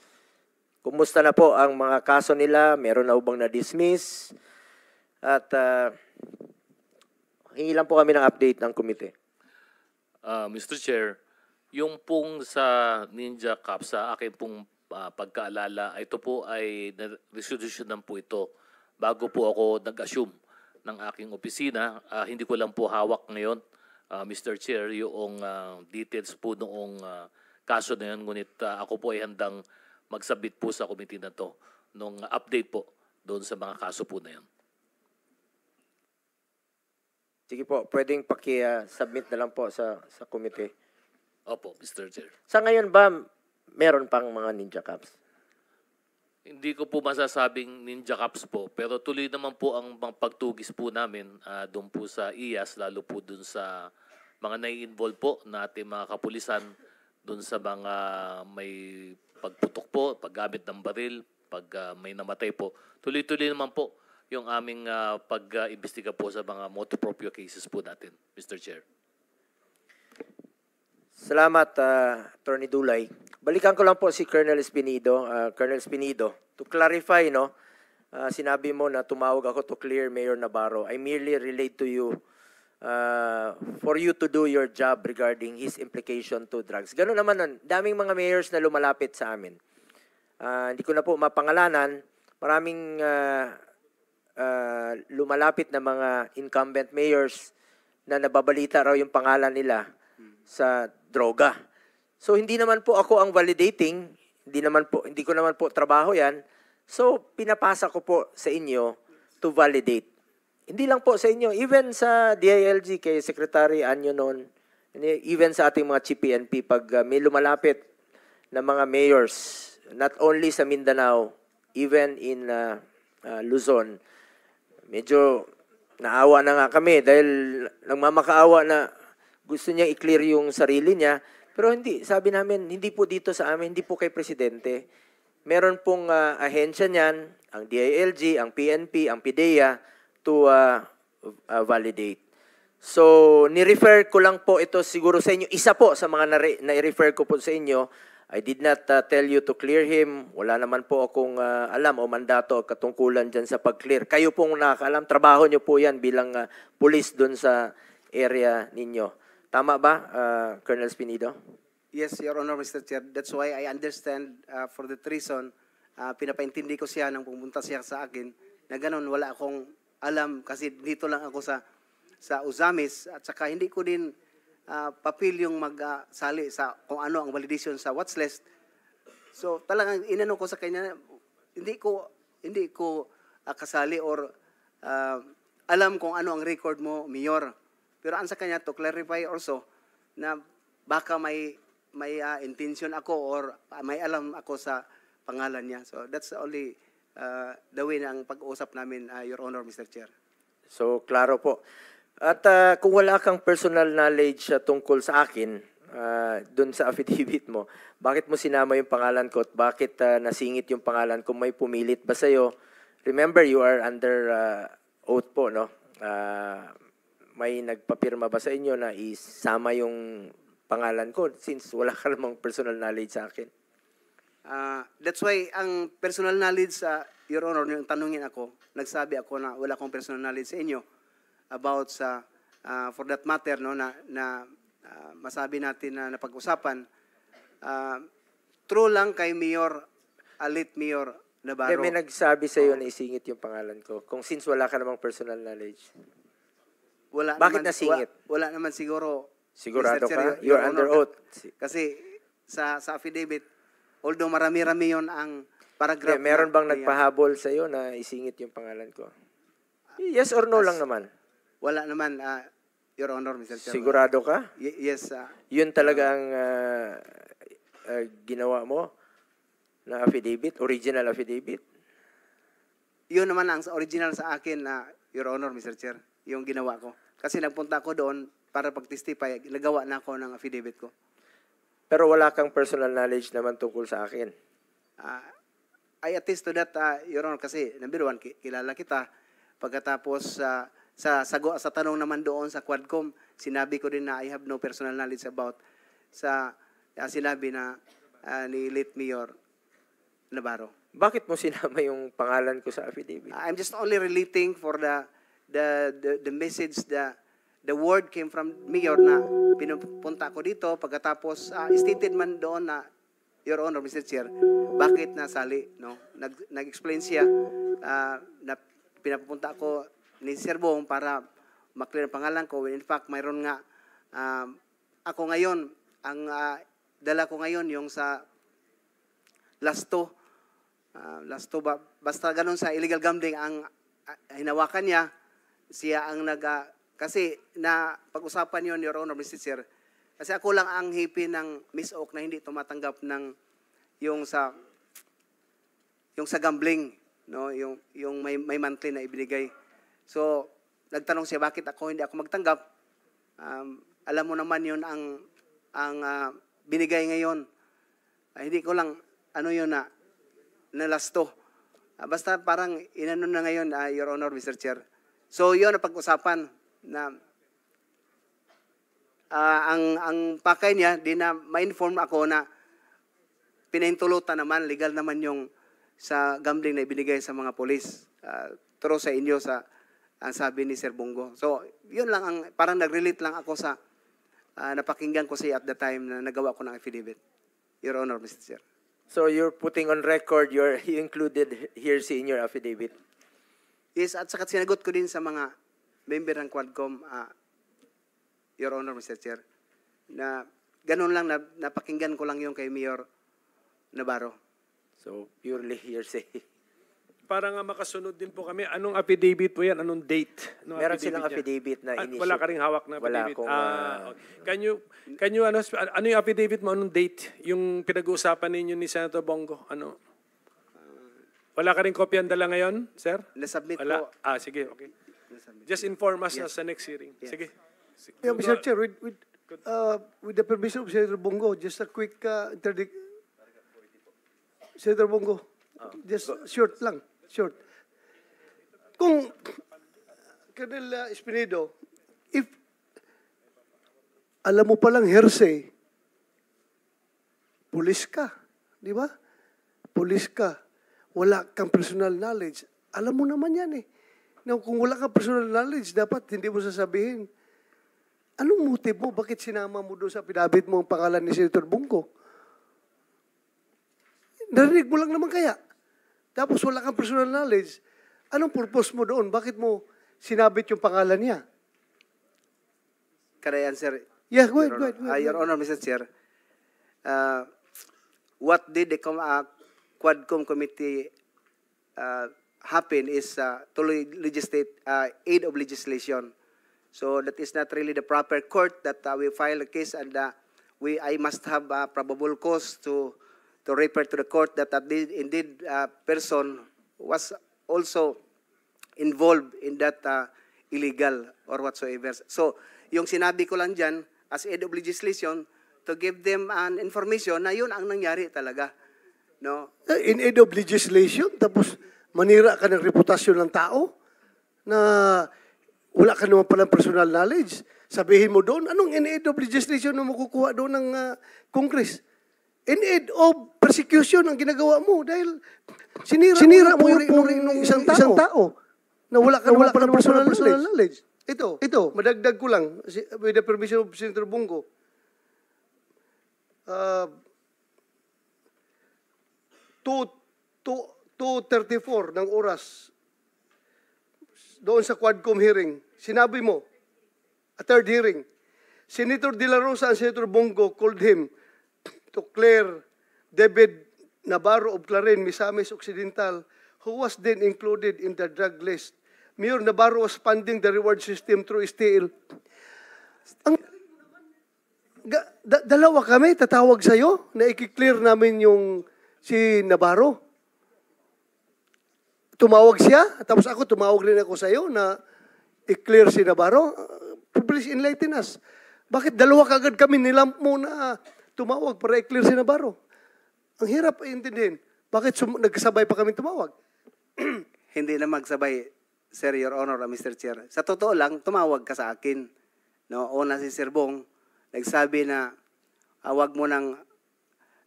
S12: Kumusta na po ang mga kaso nila? Meron na bang na-dismiss? At hingi lang po kami ng update ng komite.
S9: Mr. Chair, yung pong sa Ninja Cups, sa akin pong pagkaalala, ito po ay resolution lang po ito bago po ako nag-assume ng aking opisina. Hindi ko lang po hawak ngayon, Mr. Chair, yung details po noong kaso na yun. Ngunit ako po ay handang magsabit po sa committee na to nung update po doon sa mga kaso po na yun.
S12: Sige po, pwedeng paki-submit na lang po sa committee.
S9: Opo, Mr. Chair.
S12: Sa ngayon ba, meron pang mga Ninja Cups?
S9: Hindi ko po masasabing Ninja Cups po, pero tuloy naman po ang pagtugis po namin doon po sa IAS, lalo po doon sa mga nai-involve po na ating mga kapulisan, doon sa mga may pagputok po, paggamit ng baril, pag may namatay po. Tuloy-tuloy naman po yung aming pag-imbestiga po sa mga motu proprio cases po natin, Mr. Chair.
S12: Salamat, Attorney Dulay. Balikan ko lang po si Colonel Espinido. Colonel Espinido, to clarify, no, sinabi mo na tumawag ako to clear Mayor Navarro. I merely relate to you for you to do your job regarding his implication to drugs. Ganun naman nun. Daming mga mayors na lumalapit sa amin. Hindi ko na po mapangalanan. Maraming lumalapit na mga incumbent mayors na nababalita raw yung pangalan nila sa droga. So hindi naman po ako ang validating, hindi ko naman po trabaho 'yan. So pinapasa ko po sa inyo to validate. Hindi lang po sa inyo, even sa DILG kay Secretary Anyo noon, even sa ating mga Chief PNP pag may lumalapit na mga mayors, not only sa Mindanao, even in Luzon, medyo naawa na nga kami dahil nagmamakaawa na gusto niya i-clear yung sarili niya. Pero hindi, sabi namin, hindi po dito sa amin, hindi po kay Presidente. Meron pong ahensya niyan, ang DILG, ang PNP, ang PIDEA, to validate. So, ni-refer ko lang po ito siguro sa inyo. Isa po sa mga na-refer ko po sa inyo. I did not tell you to clear him. Wala naman po akong alam o mandato o katungkulan dyan sa pag-clear. Kayo pong nakakaalam, trabaho nyo po yan bilang police dun sa area ninyo. Tama ba, Colonel Espinido?
S11: Yes, Your Honor, Mr. Chair. That's why I understand for that reason, pinapaintindi ko siya nang pumunta siya sa akin na ganun, wala akong alam kasi dito lang ako sa Uzamis at saka hindi ko din papil yung magsali sa kung ano ang validation sa watch list. So talagang inano ko sa kanya, hindi ko kasali or alam kung ano ang record mo, Mayor. Pero ang sa kanya to clarify also na baka may intention ako or may alam ako sa pangalan niya. So that's only the way na ang pag-uusap namin, Your Honor, Mr. Chair.
S12: So, klaro po. At kung wala kang personal knowledge tungkol sa akin, dun sa affidavit mo, bakit mo sinama yung pangalan ko at bakit nasingit yung pangalan ko? May pumilit ba sa'yo? Remember, you are under oath po, no? May nagpapirma ba sa inyo na isama yung pangalan ko since wala ka namang personal knowledge sa akin?
S11: That's why ang personal knowledge, Your Honor, yung tanungin ako, nagsabi ako na wala akong personal knowledge sa inyo about sa for that matter, no, na masabi natin na napag-usapan. True lang kay Mayor, late Mayor Navarro.
S12: May nagsabi sa iyo na isingit yung pangalan ko kung since wala ka namang personal knowledge. Bakit nasingit?
S11: Wala naman siguro.
S12: Sigurado
S11: Mr. Chair,
S12: ka? You're under oath.
S11: Kasi sa affidavit, although marami-rami yon ang paragraph.
S12: Meron bang nagpahabol sa iyo na isingit yung pangalan ko? Yes or no lang naman?
S11: Wala naman, Your Honor, Mr. Chair.
S12: Sigurado ka?
S11: Yes.
S12: Yun talaga ang ginawa mo na affidavit, original affidavit?
S11: Yun naman ang original sa akin, Your Honor, Mr. Chair, yung ginawa ko. Kasi nagpunta ako doon para pag-testify, nagawa na ako ng affidavit ko.
S12: Pero wala kang personal knowledge naman tungkol sa akin?
S11: I attest to that, Your Honor, kasi number one, kilala kita. Pagkatapos sa tanong naman doon sa Quadcom, sinabi ko din na I have no personal knowledge about sa sinabi na ni late Mayor Navarro.
S12: Bakit mo sinama yung pangalan ko sa affidavit?
S11: I'm just only relating for the message, the word came from Mayor na pinupunta ko dito. Pagkatapos stated man doon na, Your Honor, Mr. Chair, bakit nasali, no? Nag-explain siya na pinapunta ko ni Sir Bong para maklear ang pangalan ko. In fact, mayroon nga ako ngayon, ang dala ko ngayon yung sa Lasto ba? Basta ganun sa illegal gambling ang hinawakan niya. Siya ang kasi na pag-usapan yon, Your Honor, Mr. Chair. Kasi ako lang ang hipi ng Miss Oak na hindi tumatanggap ng yung sa gambling, no, yung may monthly na ibinigay. So, nagtanong siya bakit hindi ako magtanggap. Alam mo naman yun ang binigay ngayon. Hindi ko lang yun na Lasto. Basta parang inano na ngayon, Your Honor, Mr. Chair. So, yun ang pag-usapan na ang pakay niya, di na ma-inform ako na pinahintulutan naman, legal naman yung sa gambling na ibinigay sa mga polis. Turo sa inyo ang sabi ni Sir Bongo. So, yun lang, parang nag-relate lang ako sa napakinggan ko siya at the time na nagawa ko ng affidavit. Your Honor, Mr. Chair.
S12: So, you're putting on record, you included here in your affidavit?
S11: Yes, at saka sinagot ko din sa mga member ng Quadcom, Your Honor, Mr. Chair, na ganun lang, napakinggan ko lang yung kay Mayor Navarro.
S12: So, purely hearsay.
S2: Para nga makasunod din po kami, anong affidavit po yan? Anong date?
S12: Meron silang affidavit na in-issue.
S2: Wala ka rin hawak na affidavit?
S12: Wala akong...
S2: Can you, ano yung affidavit mo? Anong date? Yung pinag-uusapan ninyo ni Senator Bongo? Ano? Wala ka rin kopya ang dala ngayon, sir?
S11: Na-submit
S2: Wala.
S11: po.
S2: Sige, okay.
S11: Na-submit.
S2: Just inform us sa next hearing.
S11: Yes.
S2: Sige.
S1: Yeah, Mr. Chair, with the permission of Senator Bongo, just a quick interdict. Senator Bongo, just short lang, short. Kung, Colonel Espinedo, if alam mo palang hearsay, pulis ka, di ba? Pulis ka, wala kang personal knowledge. Alam mo naman yan eh. Now, kung wala kang personal knowledge, dapat hindi mo sasabihin. Anong motive mo? Bakit sinama mo doon sa pinabit mo ang pangalan ni Senator Bongo? Narinig mo lang naman kaya. Tapos wala kang personal knowledge. Anong purpose mo doon? Bakit mo sinabit yung pangalan niya?
S11: Can I answer?
S1: Yeah, go ahead.
S11: Your Honor, Mr. Chair, what did the Quadcom committee happen is to legislate aid of legislation. So that is not really the proper court that we file a case, and I must have probable cause to refer to the court that indeed person was also involved in that illegal or whatsoever. So yung sinabi ko lang dyan as aid of legislation to give them an information na yun ang nangyari talaga. No?
S1: In aid of legislation, tapos manira ka ng reputasyon ng tao na wala ka naman palang personal knowledge. Sabihin mo doon, anong in aid of legislation na makukuha doon ng Congress? In aid of persecution ang ginagawa mo dahil sinira mo yung isang tao na wala ka naman palang personal knowledge. Ito, madagdag ko lang, with the permission of Senator Bongo. 2:34 ng oras doon sa Quadcom hearing, sinabi mo, a third hearing, Senator De La Rosa and Senator Bongo called him to clear David Navarro of Clarin, Misamis Occidental, who was then included in the drug list. Mayor Navarro was funding the reward system through STL. Dalawa kami tatawag sa'yo na i-clear namin yung si Navarro. Tumawag siya, tapos ako tumawag rin ako sa'yo na i-clear si Navarro. Please enlighten us. Bakit dalawa kagad kami nilamp mo na tumawag para i-clear si Navarro? Ang hirap intindihin. Bakit nagkasabay pa kami tumawag?
S11: Hindi na magsabay, Sir, Your Honor, Mr. Chair. Sa totoo lang, tumawag ka sa akin. No, una si Sir Bong, nagsabi na wag mo nang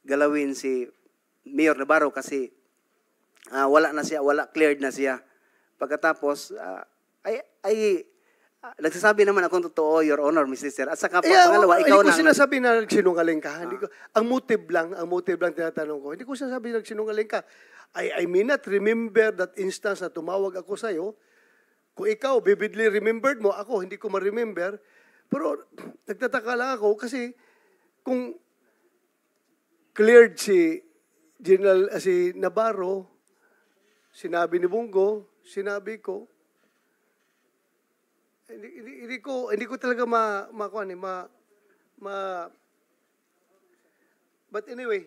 S11: galawin si Mayor Navarro kasi wala cleared na siya. Pagkatapos, nagsasabi naman akong totoo, Your Honor, Mr. Chair. At saka pangalawa, ikaw
S1: lang. Hindi ko sinasabi na nagsinungaling ka. Ang motive lang tinatanong ko. Hindi ko sinasabi na nagsinungaling ka. I may not remember that instance na tumawag ako sa'yo. Kung ikaw, vividly remembered mo, ako, hindi ko ma-remember. Pero nagtataka lang ako kasi kung cleared si Navarro, sinabi ni Bongo, sinabi ko, hindi ko talaga but anyway,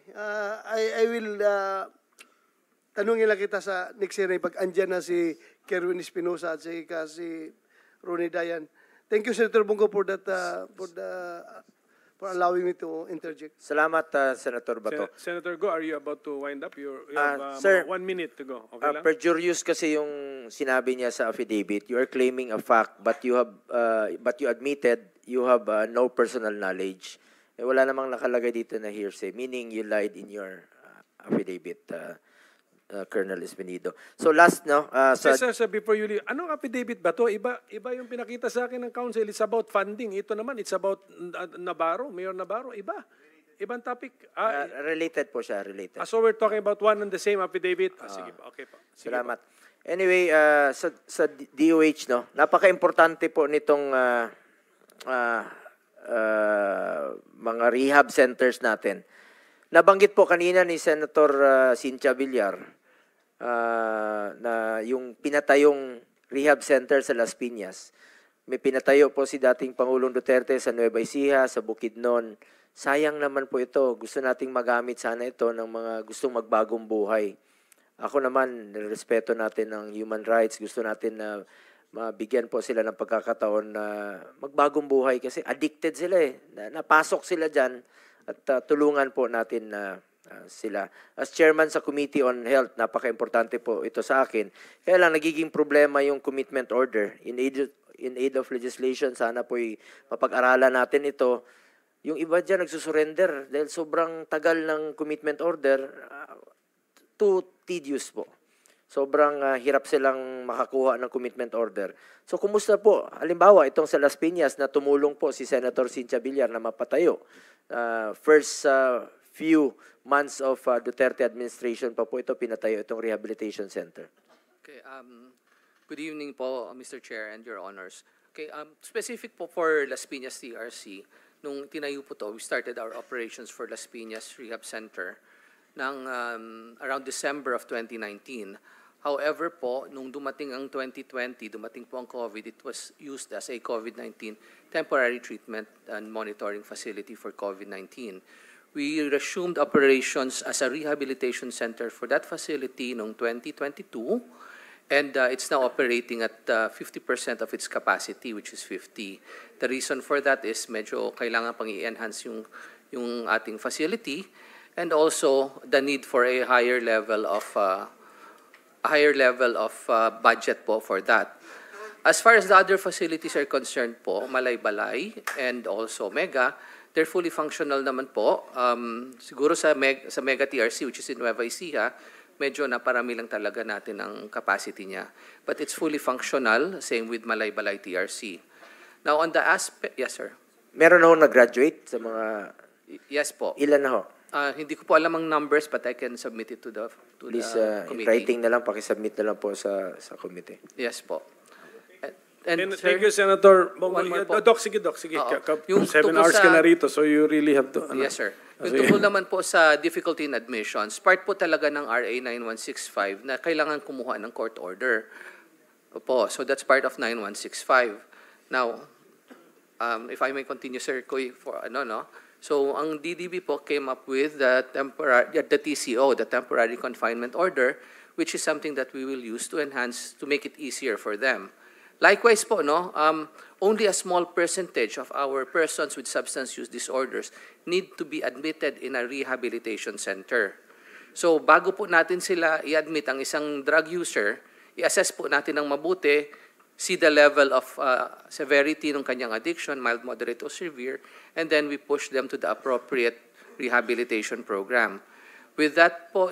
S1: I will tanungin lang kita sa next hearing pag andyan na si Kerwin Espinosa at si Ronnie Dayan. Thank you, Senator Bongo, for allowing me to interject.
S12: Salamat, Senator Bato.
S2: Senator Go, are you about to wind up? You have
S12: sir,
S2: 1 minute to go. Okay lang?
S12: Perjurious kasi yung sinabi niya sa affidavit. You are claiming a fact, but you admitted you have no personal knowledge. Wala namang nakalagay dito na hearsay, meaning you lied in your affidavit, Colonel Espinido. So last, no?
S2: Sir, before you leave, anong affidavit ba to? Iba yung pinakita sa akin ng council. It's about funding. Ito naman, it's about Navarro, Mayor Navarro. Ibang topic.
S12: Related po siya, related.
S2: So we're talking about one and the same affidavit. Sige po, okay po. Sige
S12: Salamat.
S2: Po.
S12: Anyway, sa DOH, no? Napaka-importante po nitong mga rehab centers natin. Nabanggit po kanina ni Senator Cynthia Villar na yung pinatayong rehab center sa Las Piñas. May pinatayo po si dating Pangulong Duterte sa Nueva Ecija, sa Bukidnon. Sayang naman po ito. Gusto nating magamit sana ito ng mga gustong magbagong buhay. Ako naman, respeto natin ng human rights. Gusto natin na mabigyan po sila ng pagkakataon na magbagong buhay kasi addicted sila eh. Napasok sila dyan at tulungan po natin na sila. As chairman sa Committee on Health, napaka-importante po ito sa akin. Kaya lang nagiging problema yung commitment order. In aid of legislation, sana po'y mapag-aralan natin ito. Yung iba dyan nagsusurrender dahil sobrang tagal ng commitment order, too tedious po. Sobrang hirap silang makakuha ng commitment order. So kumusta po? Halimbawa, itong sa Las Piñas na tumulong po si Senator Cynthia Villar na mapatayo. First few months of Duterte administration pa po ito pinatayo itong rehabilitation center.
S10: Okay, good evening po, Mr. Chair and Your Honors. Okay, specific po for Las Piñas TRC, nung tinayo po to, we started our operations for Las Piñas Rehab Center ng around December of 2019. However po, nung dumating ang 2020, dumating po ang COVID, it was used as a COVID-19 temporary treatment and monitoring facility for COVID-19. We resumed operations as a rehabilitation center for that facility noong 2022, and it's now operating at 50% of its capacity, which is 50. The reason for that is medyo kailangan pang i-enhance yung ating facility, and also the need for a higher level of budget po for that. As far as the other facilities are concerned po, Malaybalay and also Mega, they're fully functional naman po. Siguro sa Mega TRC, which is in Nueva Ecija, medyo naparami lang talaga natin ang capacity niya. But it's fully functional, same with Malaybalay TRC. Now on the aspect, yes sir.
S12: Meron na ho nag-graduate sa mga...
S10: Yes po.
S12: Ilan na ho?
S10: Hindi ko po alam ang numbers, but I can submit it to the
S12: Please,
S10: committee.
S12: writing na lang, pakisubmit na lang po sa committee.
S10: Yes po.
S2: Thank you, Senator.
S10: One more po.
S2: Doc, sige.
S10: Yung
S2: 7
S10: tungkol
S2: hours ka
S10: sa-
S2: na rito, so you really have to...
S10: Yes, sir. Yung
S2: Sige.
S10: tungkol naman po sa difficulty in admissions, part po talaga ng RA 9165 na kailangan kumuha ng court order. Opo, so that's part of 9165. Now, if I may continue, sir, for So, ang DDB po came up with the TCO, the temporary confinement order, which is something that we will use to enhance, to make it easier for them. Likewise po, only a small percentage of our persons with substance use disorders need to be admitted in a rehabilitation center. So bago po natin sila i-admit ang isang drug user, i-assess po natin ng mabuti, see the level of severity ng kanyang addiction, mild, moderate, or severe, and then we push them to the appropriate rehabilitation program. With that po,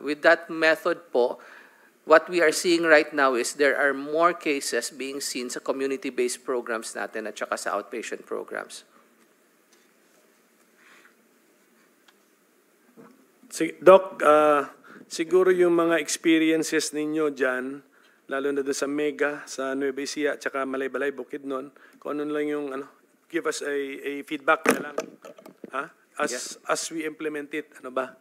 S10: with that method po, what we are seeing right now is there are more cases being seen sa community-based programs natin at saka sa outpatient programs.
S2: Doc, siguro yung mga experiences ninyo dyan, lalo na doon sa Mega, sa Nueva Ecija, at saka Malaybalay, Bukidnon, kung ano lang yung, give us a feedback na lang. As we implement it, ano ba?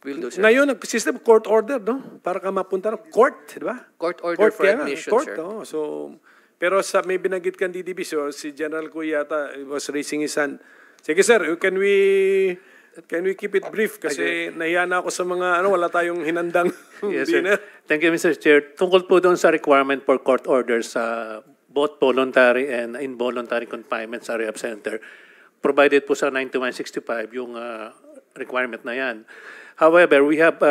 S10: Will do, sir.
S2: Ngayon, nag-system court order, no? Para ka mapunta ng court, di ba?
S10: Court order for admission,
S2: court,
S10: sir.
S2: Oh. So, pero may binanggit kang DDB, so si General Cuyata was raising his hand. Sige, sir, can we keep it brief? Kasi nahiya na ako sa mga, wala tayong hinandang
S13: Yes,
S2: dinner.
S13: sir. Thank you, Mr. Chair. Tungkol po doon sa requirement for court orders sa both voluntary and involuntary confinement sa rehab center, provided po sa 9165 yung requirement na yan. However, we have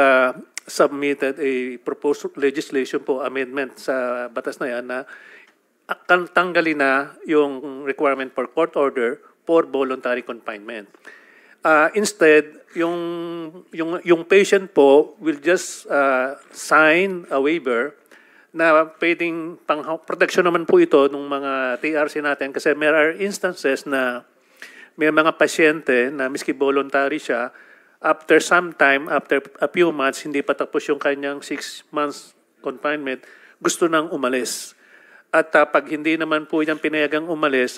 S13: submitted a proposed legislation po, amendment sa batas na yan na tanggalin na yung requirement for court order for voluntary confinement. Instead, yung patient po will just sign a waiver na pwedeng protection naman po ito ng mga TRC natin kasi there are instances na may mga pasyente na miski voluntary siya, after some time, after a few months, hindi pa tapos yung kanyang 6 months confinement, gusto nang umalis. At pag hindi naman po niyang pinayagang umalis,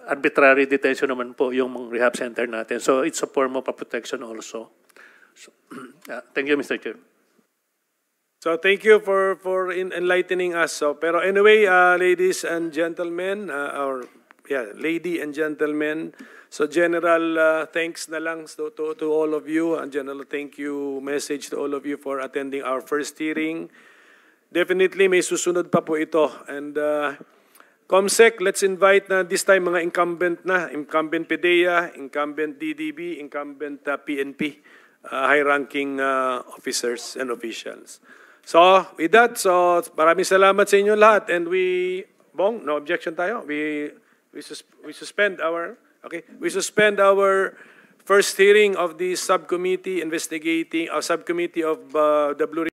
S13: arbitrary detention naman po yung rehab center natin. So it's a form of protection also. So, thank you, Mr. Chair.
S2: So thank you for enlightening us. So, pero anyway, ladies and gentlemen, or lady and gentlemen. So general thanks na lang to all of you. And general thank you message to all of you for attending our first hearing. Definitely may susunod pa po ito. And COMSEC, let's invite na this time mga incumbent PDEA, incumbent DDB, incumbent PNP, high-ranking officers and officials. So with that, so maraming salamat sa inyo lahat. And Bong, no objection tayo. We suspend our first hearing of the subcommittee investigating, subcommittee of the Blue